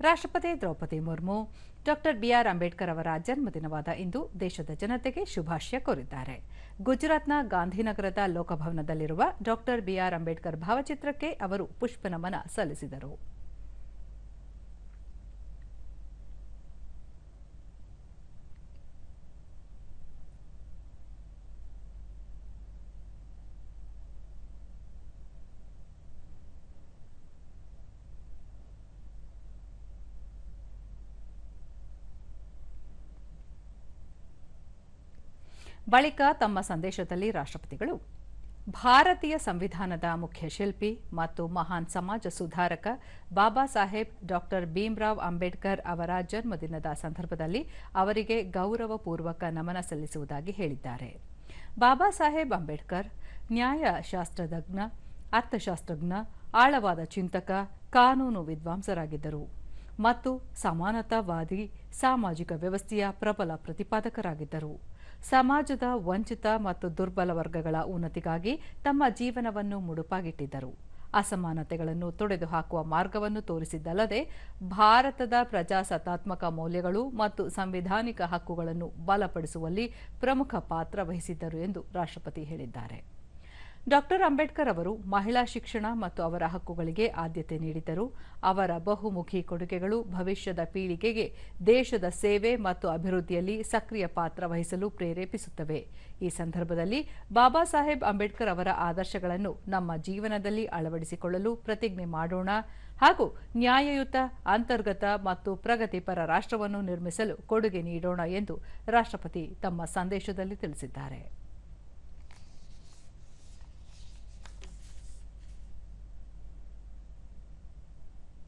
ರಾಷ್ಟ್ರಪತಿ Draupadi Murmu doctor B R Ambedkar ಅವರ ಜನ್ಮದಿನವಾದ ಇಂದು ದೇಶದ ಜನತೆಗೆ ಶುಭಾಶಯ ಕೋರಿದ್ದಾರೆ. ಗುಜರಾತ್ನ ಗಾಂಧಿನಗರದ ಲೋಕಭವನದಲ್ಲಿರುವ ಡಾಕ್ಟರ್ ಬಿಆರ್ ಅಂಬೇಡ್ಕರ್ ಭಾವಚಿತ್ರಕ್ಕೆ ಅವರು ಪುಷ್ಪನಮನ ಸಲ್ಲಿಸಿದರು. ಬಳಿಕ ತಮ್ಮ ಸಂದೇಶದಲ್ಲಿ ರಾಷ್ಟ್ರಪತಿಗಳು ಭಾರತೀಯ ಸಂವಿಧಾನದ ಮುಖ್ಯ ಶಿಲ್ಪಿ ಮತ್ತು ಮಹಾನ್ ಸಮಾಜ ಸುಧಾರಕ ಬಾಬಾ ಸಾಹೇಬ್ ಡಾಕ್ಟರ್ ಭೀಮ್ರಾವ್ ಅಂಬೇಡ್ಕರ್ ಅವರ ಜನ್ಮದಿನದ ಸಂದರ್ಭದಲ್ಲಿ ಅವರಿಗೆ ಗೌರವಪೂರ್ವಕ ನಮನ ಸಲ್ಲಿಸುವುದಾಗಿ ಹೇಳಿದ್ದಾರೆ. ಬಾಬಾ ಸಾಹೇಬ್ ಅಂಬೇಡ್ಕರ್ ನ್ಯಾಯಶಾಸ್ತ್ರಜ್ಞ, ಅರ್ಥಶಾಸ್ತ್ರಜ್ಞ, ಆಳವಾದ ಚಿಂತಕ, ಕಾನೂನು ವಿದ್ವಾಂಸರಾಗಿದ್ದರು ಮತ್ತು ಸಮಾನತಾವಾದಿ ಸಾಮಾಜಿಕ ವ್ಯವಸ್ಥೆಯ ಪ್ರಬಲ ಪ್ರತಿಪಾದಕರಾಗಿದ್ದರು. ಸಮಾಜದ ವಂಚಿತ ಮತ್ತು ದುರ್ಬಲ ವರ್ಗಗಳ ಉನ್ನತಿಗಾಗಿ ತಮ್ಮ ಜೀವನವನ್ನು ಮುಡುಪಾಗಿಟ್ಟಿದ್ದರು. ಅಸಮಾನತೆಗಳನ್ನು ತೊಡೆದುಹಾಕುವ ಮಾರ್ಗವನ್ನು ತೋರಿಸಿದ್ದಲ್ಲದೆ ಭಾರತದ ಪ್ರಜಾಸತ್ತಾತ್ಮಕ ಮೌಲ್ಯಗಳು ಮತ್ತು ಸಂವಿಧಾನಿಕ ಹಕ್ಕುಗಳನ್ನು ಬಲಪಡಿಸುವಲ್ಲಿ ಪ್ರಮುಖ ಪಾತ್ರ ವಹಿಸಿದ್ದರು ಎಂದು ರಾಷ್ಟ್ರಪತಿ ಹೇಳಿದ್ದಾರೆ. ಡಾಕ್ಟರ್ ಅಂಬೇಡ್ಕರ್ ಅವರು ಮಹಿಳಾ ಶಿಕ್ಷಣ ಮತ್ತು ಅವರ ಹಕ್ಕುಗಳಿಗೆ ಆದ್ಯತೆ ನೀಡಿದ್ದರು. ಅವರ ಬಹುಮುಖಿ ಕೊಡುಗೆಗಳು ಭವಿಷ್ಯದ ಪೀಳಿಗೆಗೆ ದೇಶದ ಸೇವೆ ಮತ್ತು ಅಭಿವೃದ್ಧಿಯಲ್ಲಿ ಸಕ್ರಿಯ ಪಾತ್ರ ವಹಿಸಲು ಪ್ರೇರೇಪಿಸುತ್ತವೆ. ಈ ಸಂದರ್ಭದಲ್ಲಿ ಬಾಬಾ ಸಾಹೇಬ್ ಅಂಬೇಡ್ಕರ್ ಅವರ ಆದರ್ಶಗಳನ್ನು ನಮ್ಮ ಜೀವನದಲ್ಲಿ ಅಳವಡಿಸಿಕೊಳ್ಳಲು ಪ್ರತಿಜ್ಞೆ ಮಾಡೋಣ ಹಾಗೂ ನ್ಯಾಯಯುತ, ಅಂತರ್ಗತ ಮತ್ತು ಪ್ರಗತಿಪರ ರಾಷ್ಟ್ರವನ್ನು ನಿರ್ಮಿಸಲು ಕೊಡುಗೆ ನೀಡೋಣ ಎಂದು ರಾಷ್ಟ್ರಪತಿ ತಮ್ಮ ಸಂದೇಶದಲ್ಲಿ ತಿಳಿಸಿದ್ದಾರೆ.